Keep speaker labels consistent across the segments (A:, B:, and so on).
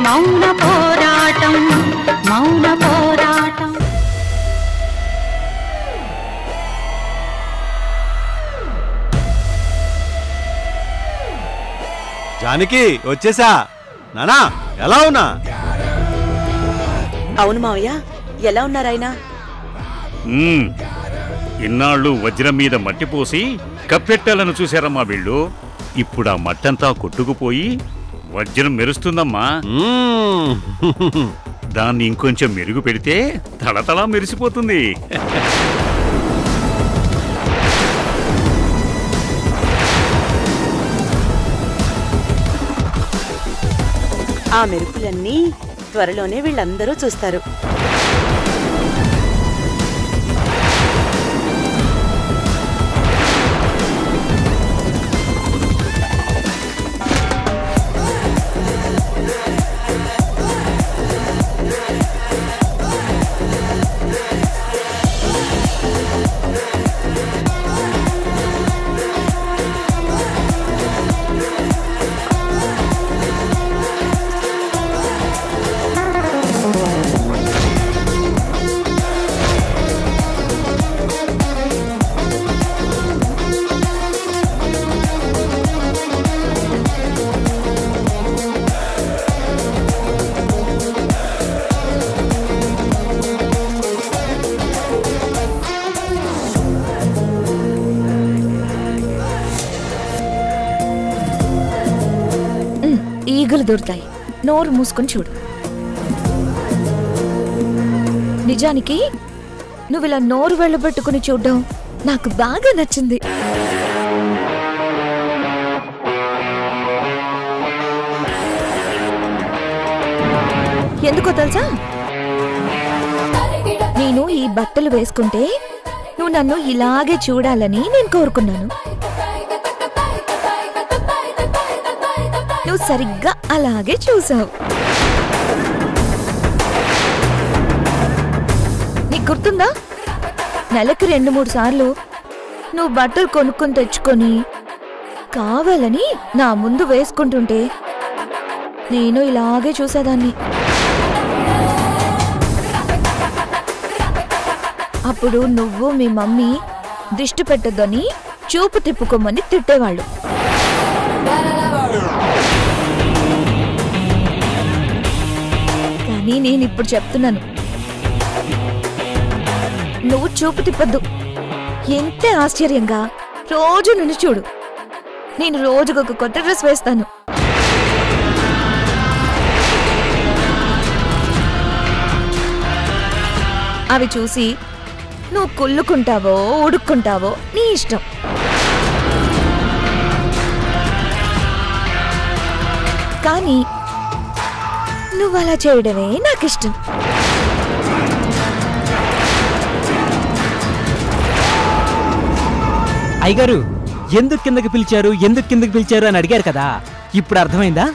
A: మౌన పోరాటం మౌన పోరాటం.
B: జానకి వచ్చేసా. నానా ఎలా ఉన్నా?
C: అవును మావయ్య, ఎలా ఉన్నారాయన?
D: ఇన్నాళ్ళు వజ్రం మీద మట్టి పోసి కప్పెట్టాలను చూశారమ్మా వీళ్ళు. ఇప్పుడు ఆ మట్టంతా కొట్టుకుపోయి వజ్రం మెరుస్తుందమ్మా. దాన్ని ఇంకొంచెం మెరుగు పెడితే తళతళా మెరిసిపోతుంది.
C: ఆ మెరుపులన్నీ త్వరలోనే వీళ్ళందరూ చూస్తారు.
E: ఈగలు దొరుకుతాయి, నోరు మూసుకొని చూడు. నిజానికి నువ్వు ఇలా నోరు వెళ్ళబెట్టుకుని చూడడం నాకు బాగా నచ్చింది. ఎందుకో తెలుసా? నేను ఈ బట్టలు వేసుకుంటే నువ్వు నన్ను ఇలాగే చూడాలని నేను కోరుకున్నాను. నువ్వు సరిగ్గా అలాగే చూసావు. నీకు గుర్తుందా, నెలకి 2-3 సార్లు నువ్వు బట్టలు కొనుక్కొని తెచ్చుకొని కావాలని నా ముందు వేసుకుంటుంటే నేను ఇలాగే చూసేదాన్ని. అప్పుడు నువ్వు మీ మమ్మీ దిష్టి పెట్టొద్దని చూపు తిప్పుకోమని తిట్టేవాళ్ళు. కానీ నేను ఇప్పుడు చెప్తున్నాను, నువ్వు చూపు తిప్పద్దు. ఎంతే ఆశ్చర్యంగా రోజు నిన్ను చూడు. నేను రోజుకొక కొత్త డ్రెస్ వేస్తాను. అవి చూసి నువ్వు కుళ్ళుకుంటావో ఉడుక్కుంటావో నీ ఇష్టం. కానీ నువ్వు అలా చేయడమే నాకు ఇష్టం.
F: అయ్యగారు ఎందుకు కిందకి పిలిచారు అని అడిగారు కదా, ఇప్పుడు అర్థమైందా?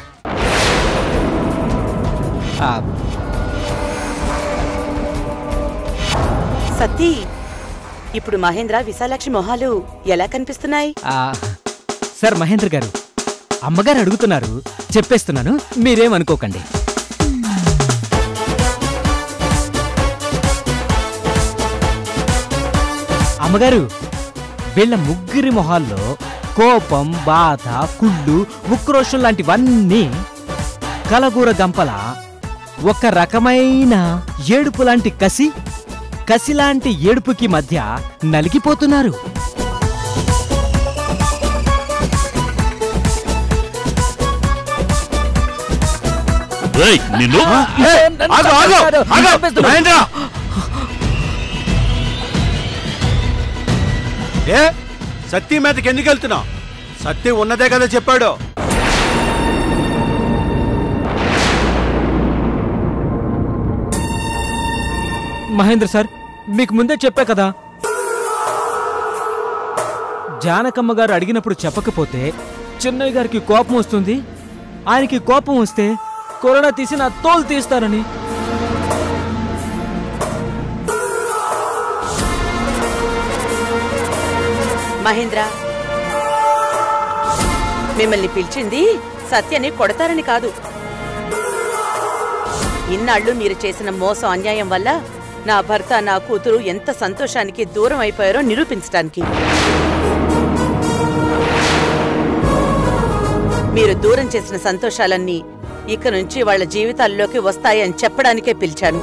C: సతీ, ఇప్పుడు మహేంద్ర విశాలాక్షి మొహాలు ఎలా కనిపిస్తున్నాయి?
F: సార్ మహేంద్ర గారు, అమ్మగారు అడుగుతున్నారు, చెప్పేస్తున్నాను, మీరేమనుకోకండి. అమ్మగారు, వీళ్ళ ముగ్గురి మొహాల్లో కోపం, బాధ, కుళ్ళు, ఉక్రోషం లాంటివన్నీ కలగూర గంపల ఒక రకమైన ఏడుపు లాంటి కసి లాంటి ఏడుపుకి మధ్య నలిగిపోతున్నారు.
B: ఏ సత్తి మీదకి ఎందుకు వెళ్తున్నావు? సత్తి ఉన్నదే కదా చెప్పాడు.
F: మహేంద్ర సార్, మీకు ముందే చెప్పా కదా, జానకమ్మ గారు అడిగినప్పుడు చెప్పకపోతే చిన్నయ్య గారికి కోపం వస్తుంది, ఆయనకి కోపం వస్తే కొరడా తీసి నా తోలు తీస్తారని.
C: మహేంద్ర, మిమ్మల్ని పిలిచింది సత్యని కొడతారని కాదు, ఇన్నాళ్ళు మీరు చేసిన మోసం అన్యాయం వల్ల నా భర్త నా కూతురు ఎంత సంతోషానికి దూరం అయిపోయారో నిరూపించడానికి. మీరు దూరం చేసిన సంతోషాలన్నీ ఇక నుంచి వాళ్ళ జీవితాల్లోకి వస్తాయని చెప్పడానికే పిలిచాను.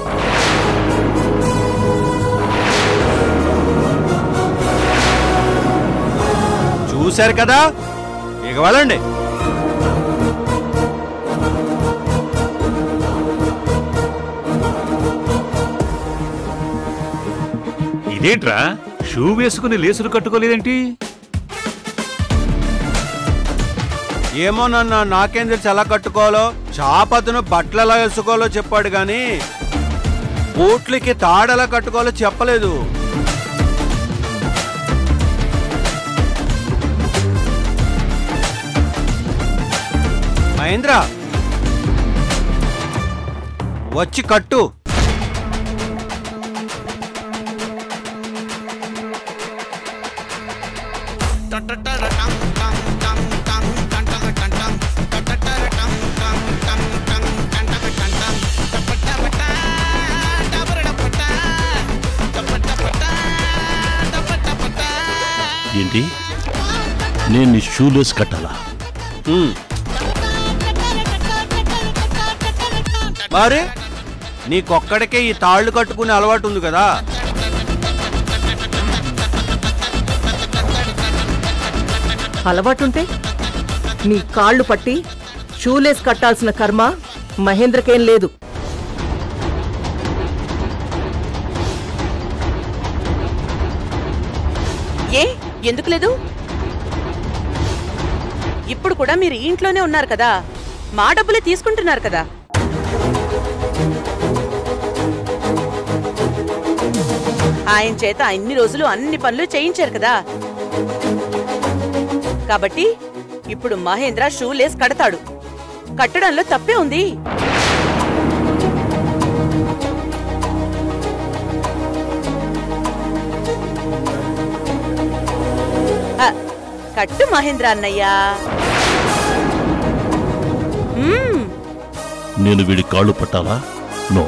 B: చూశారు కదా, ఇక వెళ్ళండి.
D: ఇదేంట్రా షూ వేసుకుని లేసులు కట్టుకోలేదేంటి?
B: ఏమో నాకేం తెలిసి ఎలా కట్టుకోవాలో. చాపతను బట్టలు ఎలా వేసుకోవాలో చెప్పాడు గాని బూట్లకి తాడెలా కట్టుకోవాలో చెప్పలేదు. మహేంద్ర, వచ్చి కట్టు.
G: ఏంటి, నేను షూలెస్ కట్టాలా?
B: మరి నీకొక్కడికే ఈ తాళ్లు కట్టుకునే అలవాటు ఉంది కదా.
H: అలవాటుంటే నీ కాళ్ళు పట్టి షూలేస్ కట్టాల్సిన కర్మ మహేంద్రకేం లేదు.
C: ఎందుకు లేదు? ఇప్పుడు కూడా మీరు ఇంట్లోనే ఉన్నారు కదా, మా డబ్బులే తీసుకుంటున్నారు కదా. ఆయన చేత అన్ని రోజులు అన్ని పనులు చేయించారు కదా. కాబట్టి ఇప్పుడు మహేంద్ర షూలేస్ కడతాడు. కట్టడంలో తప్పే ఉంది. కట్టు మహేంద్ర అన్నయ్యా.
G: నేను వీడి కాళ్ళు పట్టాలా? నో.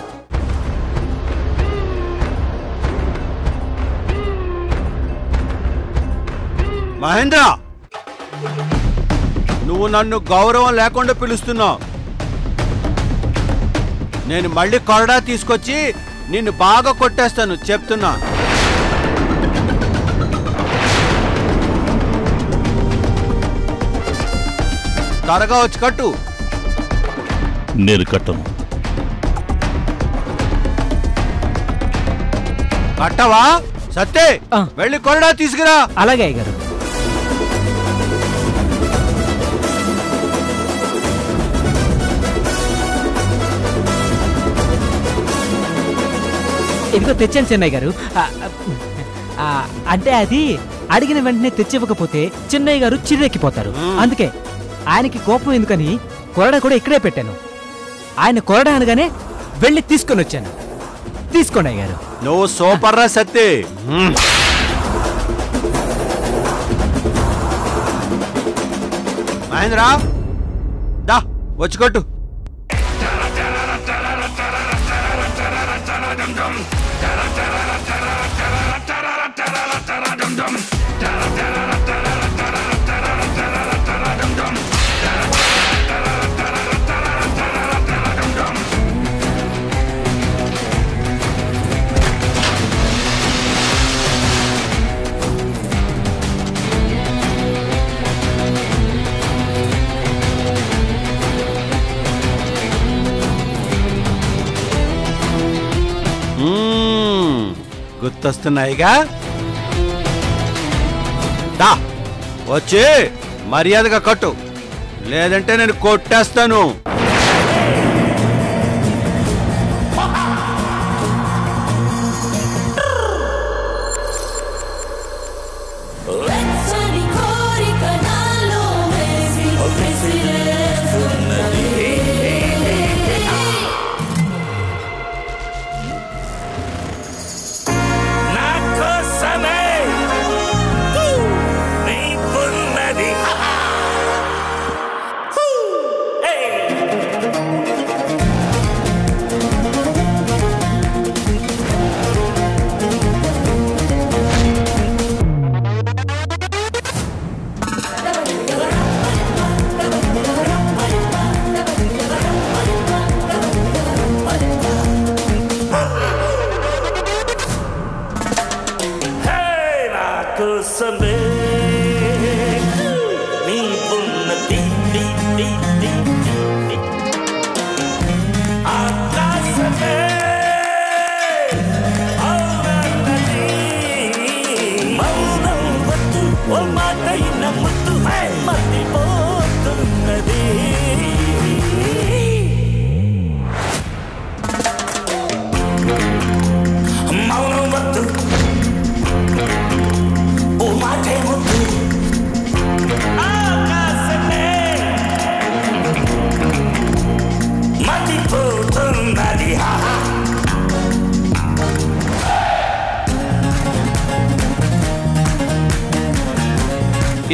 B: మహేంద్ర, నువ్వు నన్ను గౌరవం లేకుండా పిలుస్తున్నావు. నేను మళ్ళీ కొరడా తీసుకొచ్చి నిన్ను బాగా కొట్టేస్తాను చెప్తున్నా. త్వరగా వచ్చి కట్టు.
G: నేను కట్టను.
B: కట్టవా? సత్తే, వెళ్ళి కొరడా తీసుకురా.
F: అలాగే అయ్యగారు. ఇదిగో తెచ్చాను చెన్నయ్య గారు. అంటే అది అడిగిన వెంటనే తెచ్చివ్వకపోతే చిన్నయ్య గారు చిర్రెక్కిపోతారు. అందుకే ఆయనకి కోపం ఎందుకని కొరడా కూడా ఇక్కడే పెట్టాను. ఆయన కొరడా అనగానే వెళ్ళి తీసుకొని వచ్చాను. తీసుకోండి అయ్య గారు.
B: నువ్వు సూపర్ రా సత్తే. మహేంద్ర, దా వచ్చి కొట్టు. గుర్తొస్తున్నాయిగా. దా వచ్చి మర్యాదగా కట్టు, లేదంటే నేను కొట్టేస్తాను.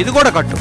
B: ఇది కూడా కట్టు.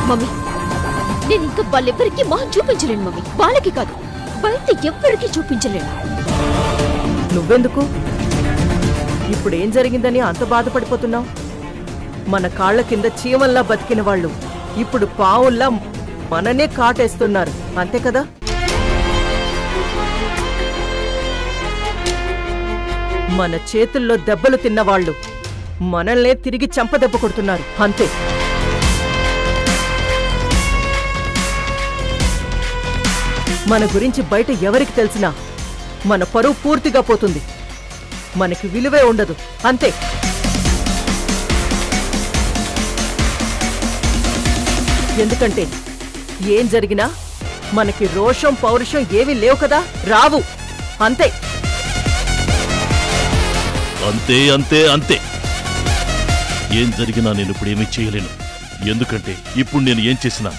I: మమ్మీ, నేను ఇంకా వాళ్ళెవ్వరికి మొహం చూపించలేను మమ్మీ. వాళ్ళకి కాదు, బయట ఎవ్వరికి చూపించలేను.
H: నువ్వెందుకు ఇప్పుడేం జరిగిందని అంత బాధపడిపోతున్నావు? మన కాళ్ల కింద చీమల్లా బతికిన వాళ్ళు ఇప్పుడు పావుల్లా మననే కాటేస్తున్నారు, అంతే కదా? మన చేతుల్లో దెబ్బలు తిన్నవాళ్లు మనల్నే తిరిగి చంపదెబ్బ కొడుతున్నారు, అంతే. మన గురించి బయట ఎవరికి తెలిసినా మన పరువు పూర్తిగా పోతుంది, మనకి విలువే ఉండదు, అంతే. ఎందుకంటే ఏం జరిగినా మనకి రోషం పౌరుషం ఏమీ లేవు కదా, రావు, అంతే.
G: అంతే అంతే అంతే. ఏం జరిగినా నేను ఇప్పుడు ఏమీ చేయలేను. ఎందుకంటే ఇప్పుడు నేను ఏం చేసినా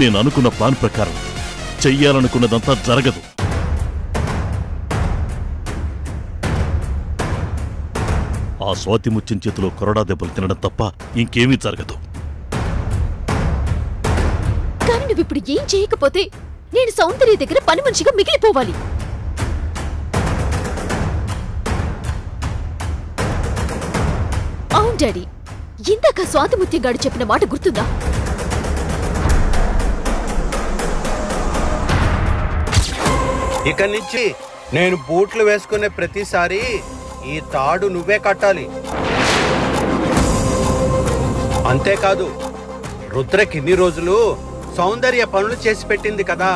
G: నేను అనుకున్న ప్లాన్ ప్రకారం చెయ్యాలనుకున్నదంతా జరగదు. ఆ స్వాతి ముత్యం చేతిలో కొరడా దెబ్బలు తినడం తప్ప ఇంకేమీ జరగదు.
I: కానీ నువ్విప్పుడు ఏం చేయకపోతే నేను సౌందర్య దగ్గర పని మనిషిగా మిగిలిపోవాలి. అవును డాడీ, ఇందాక స్వాతిముత్యం గాడు చెప్పిన మాట గుర్తుందా?
B: ఇక నుంచి నేను బూట్లు వేసుకునే ప్రతిసారి ఈ తాడు నువ్వే కట్టాలి. అంతేకాదు, రుద్రకి ఇన్ని రోజులు సౌందర్య పనులు చేసి పెట్టింది కదా,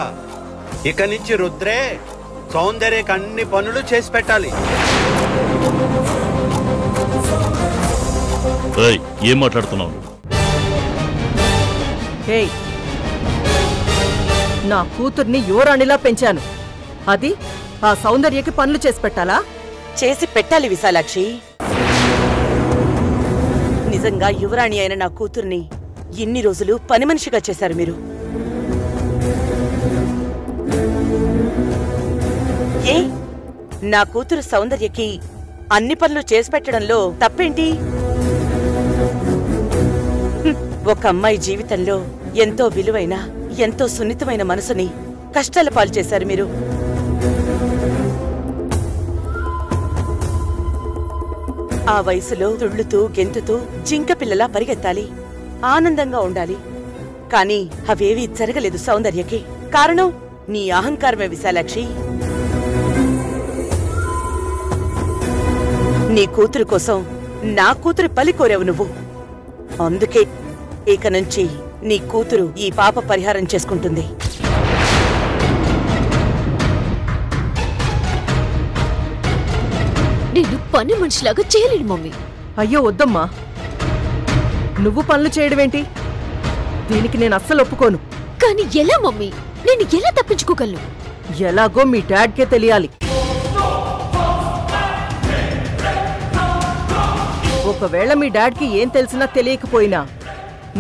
B: ఇక నుంచి రుద్రే సౌందర్యకి అన్ని పనులు చేసి పెట్టాలి.
G: ఏం మాట్లాడుతున్నావు?
H: నా కూతుర్ని యువరాణిలా పెంచాను, అది ఆ సౌందర్యకి పనులు చేసి పెట్టాలా?
C: చేసి పెట్టాలి విశాలాక్షి. నిజంగా యువరాణి అయిన నా కూతుర్ని ఇన్ని రోజులు పని మనిషిగా చేశారు మీరు. ఏ నా కూతురు సౌందర్యకి అన్ని పనులు చేసి పెట్టడంలో తప్పేంటి? ఒక అమ్మాయి జీవితంలో ఎంతో విలువైన ఎంతో సున్నితమైన మనసుని కష్టాల పాలు చేశారు మీరు. ఆ వయసులో తుళ్ళుతూ గెంతుతూ జింక పిల్లలా పరిగెత్తాలి, ఆనందంగా ఉండాలి. కాని అవేవీ జరగలేదు సౌందర్యకి. కారణం నీ అహంకారమే విశాలాక్షి. నీ కూతురు కోసం నా కూతురు బలి కోరావు నువ్వు. అందుకే ఇక నుంచి నీ కూతురు ఈ పాప పరిహారం చేసుకుంటుంది.
I: నేను పని మనిషిలాగా చేయలేను మమ్మీ.
H: అయ్యో వద్దమ్మా, నువ్వు పనులు చేయడమేంటి? దీనికి నేను అస్సలు ఒప్పుకోను.
I: కానీ ఎలా మమ్మీ? నేను ఎలా తప్పించుకోగలను?
H: ఎలాగో మీ డాడ్కే తెలియాలి. ఒకవేళ మీ డాడ్కి ఏం తెలిసినా తెలియకపోయినా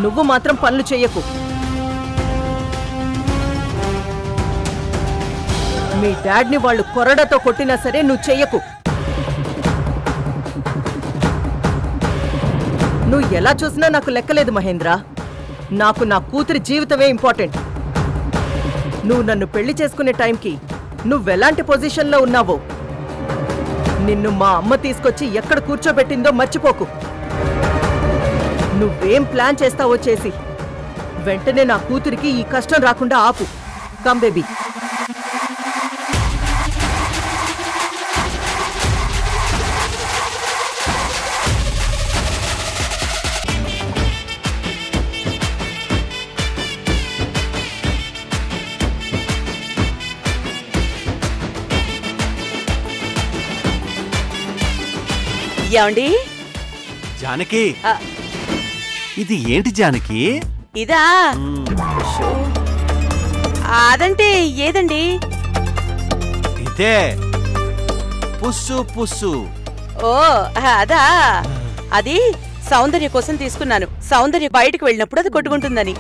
H: నువ్వు మాత్రం పనులు చెయ్యకు. మీ డాడ్ని వాళ్ళు కొరడతో కొట్టినా సరే నువ్వు చెయ్యకు. నువ్వు ఎలా చూసినా నాకు లెక్కలేదు మహేంద్ర. నాకు నా కూతురి జీవితమే ఇంపార్టెంట్. నువ్వు నన్ను పెళ్లి చేసుకునే టైంకి నువ్వెలాంటి పొజిషన్లో ఉన్నావో నిన్ను మా అమ్మ తీసుకొచ్చి ఎక్కడ కూర్చోబెట్టిందో మర్చిపోకు. నువ్వేం ప్లాన్ చేస్తావో చేసి వెంటనే నా కూతురికి ఈ కష్టం రాకుండా ఆపు. Come baby.
C: ఏమండి?
B: జానకి, ఇది ఏంటి జానకి?
C: ఇదా? అదంటే ఏదండి?
B: ఇదే పుస్సు పుస్సు.
C: ఓ అదా, అది సౌందర్య కోసం తీసుకున్నాను. సౌందర్య బయటకు వెళ్ళినప్పుడు అది కొట్టుకుంటుందని.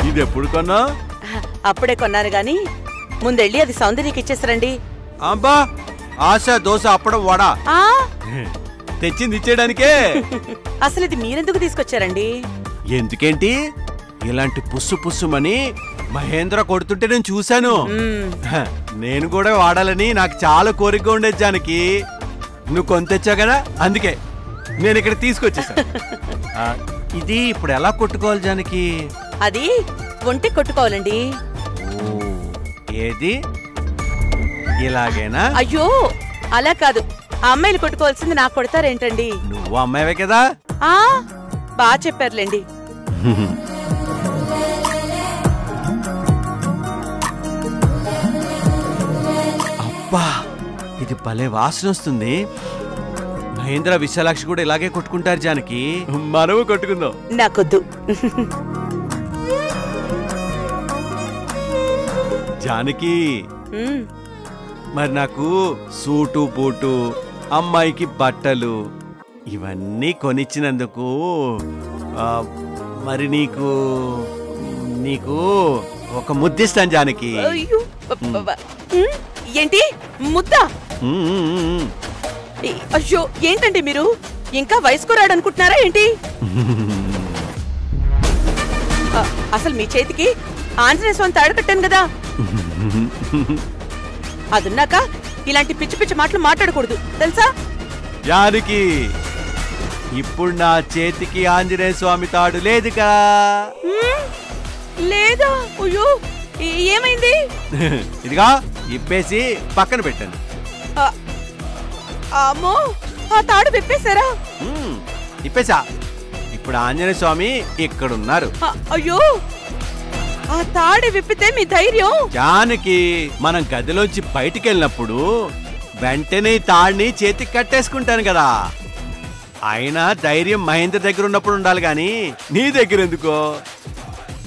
B: ఇది ఎప్పుడు కొన్నా?
C: అప్పుడే కొన్నాను గాని ముందెళ్ళి అది సౌందర్యకి ఇచ్చేసరండి.
B: అబ్బా, ఆశ దోశ అప్పడం వడ తెచ్చింది ఇచ్చేయడానికే.
C: అసలు ఇది మీరెందుకు తీసుకొచ్చారండి?
B: ఎందుకేంటి, ఇలాంటి పుస్సు పుస్సుమని మహేంద్ర కొడుతుంటే నేను చూశాను. నేను కూడా వాడాలని నాకు చాలా కోరికగా ఉండేది జానకి. నువ్వు కొని తెచ్చావు కదా, అందుకే నేను ఇక్కడ తీసుకొచ్చేసా. ఇది ఇప్పుడు ఎలా కొట్టుకోవాలి జానకి?
C: అది ఒంటి కొట్టుకోవాలండి.
B: ఏది ఇలాగేనా?
C: అయ్యో అలా కాదు, ఆ అమ్మాయిలు కొట్టుకోవాల్సింది నాకు కొడతారేంటండి?
B: నువ్వు అమ్మాయివే కదా.
C: బాగా చెప్పారులేండి.
B: అబ్బా, ఇది భలే వాసన వస్తుంది. మహేంద్ర విశాలాక్షి కూడా ఇలాగే కొట్టుకుంటారు జానకి. మనము కొట్టుకుందాం.
C: నాకొద్దు.
B: జానకి, మరి నాకు సూటు బూటు, అమ్మాయికి బట్టలు ఇవన్నీ కొనిచ్చినందుకు మరి నీకు నీకు ఒక ముద్దిస్తాను జానకి.
C: ఏంటి ముద్ద? అయ్యో ఏంటండి మీరు ఇంకా వయసుకు రాడనుకుంటున్నారా ఏంటి? అసలు మీ చేతికి ఆంజనేయ స్వామి తాడు కట్టాను కదా. అదున్నాక ఇలాంటి పిచ్చి పిచ్చి మాటలు మాట్లాడకూడదు తెలుసా?
B: జానకి, ఇప్పుడు నా చేతికి ఆంజనేయ స్వామి తాడు లేదుగా.
C: లేదా? అయ్యో ఏమైంది?
B: ఇదిగా ఇప్పేసి పక్కన పెట్టాను.
C: అమ్మో, ఆ తాడు విప్పేశారా?
B: ఇప్పేసా. ఇప్పుడు ఆంజనేయ స్వామి ఇక్కడున్నారు.
C: అయ్యో, ఆ తాడు విప్పితే మీ ధైర్యం?
B: జానకి, మనం గదిలోంచి బయటికి వెళ్ళినప్పుడు వెంటనే తాడిని చేతికి కట్టేసుకుంటాను కదా. అయినా ధైర్యం మహేంద్ర దగ్గర ఉన్నప్పుడు ఉండాలి గాని నీ దగ్గర ఎందుకో?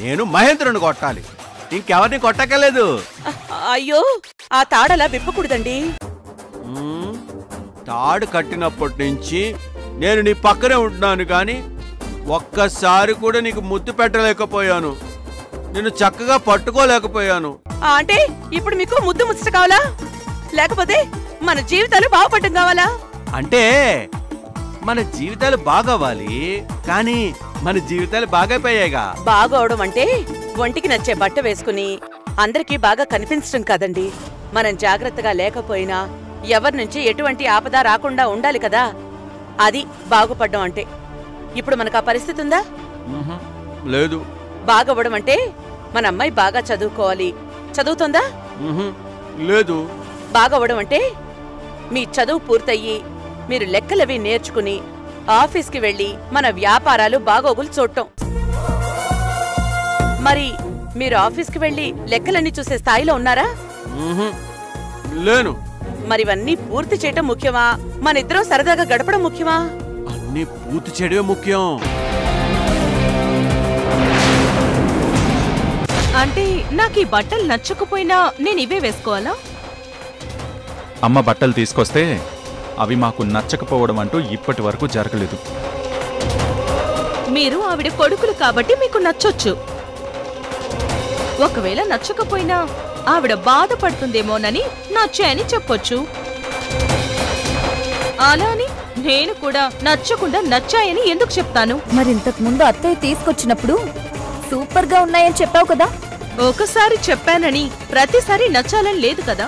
B: నేను మహేంద్రను కొట్టాలి, ఇంకెవరిని కొట్టక్కర్లేదు.
C: అయ్యో, ఆ తాడలా విప్పకూడదండి.
B: తాడు కట్టినప్పటి నుంచి నేను నీ పక్కనే ఉంటున్నాను గాని ఒక్కసారి కూడా నీకు ముద్దు పెట్టలేకపోయాను. నేను చక్కగా పట్టుకోలేకపోయాను.
C: అంటే ఇప్పుడు మీకు ముద్దు ముచ్చట కావాలా? లేకపోతే మన జీవితాలు బాగుపడటం కావాలా?
B: అంటే మన జీవితాలు బాగవ్వాలి, కానీ మన జీవితాలు బాగైపోయాయిగా.
C: బాగవడం అంటే ఒంటికి నచ్చే బట్ట వేసుకుని అందరికీ బాగా కనిపించడం కాదండి. మనం జాగ్రత్తగా లేకపోయినా ఎవరి నుంచి ఎటువంటి ఆపద రాకుండా ఉండాలి కదా. అది బాగుపడ్డం అంటే. ఇప్పుడు మనకు ఆ పరిస్థితి ఉందా?
B: లేదు.
C: బాగవ్వడం అంటే మన అమ్మాయి బాగా చదువుకోవాలి. చదువుతుందా?
B: లేదు.
C: బాగవ్వడం అంటే మీ చదువు పూర్తయ్యి మీరు లెక్కలవి నేర్చుకుని ఆఫీస్కి వెళ్లి మన వ్యాపారాలు బాగోగులు చూడటం. మరి మీరు ఆఫీస్కి వెళ్లి లెక్కలన్నీ చూసే స్థాయిలో ఉన్నారా?
B: లేను.
C: మరివన్నీ పూర్తి చేయటం ముఖ్యమా, మనిద్దరం సరదాగా గడపడం ముఖ్యమా?
B: అన్నీ పూర్తి చేయడమే ముఖ్యం.
J: అంటే నాకు ఈ బట్టలు నచ్చకపోయినా నేను ఇవే వేసుకోవాలా?
K: అమ్మ బట్టలు తీసుకొస్తే అవి మాకు నచ్చకపోవడం అంటూ ఇప్పటి వరకు జరగలేదు.
J: మీరు ఆవిడ కొడుకులు కాబట్టి మీకు నచ్చొచ్చు. ఒకవేళ నచ్చకపోయినా ఆవిడ బాధపడుతుందేమోనని నచ్చాయని చెప్పొచ్చు. అలా అని నేను కూడా నచ్చకుండా నచ్చాయని ఎందుకు చెప్తాను?
E: మరింతకు ముందు అత్తయ్య తీసుకొచ్చినప్పుడు సూపర్ గా ఉన్నాయని చెప్పావు కదా.
J: ఒకసారి చెప్పానని ప్రతిసారి నచ్చాలని లేదు కదా.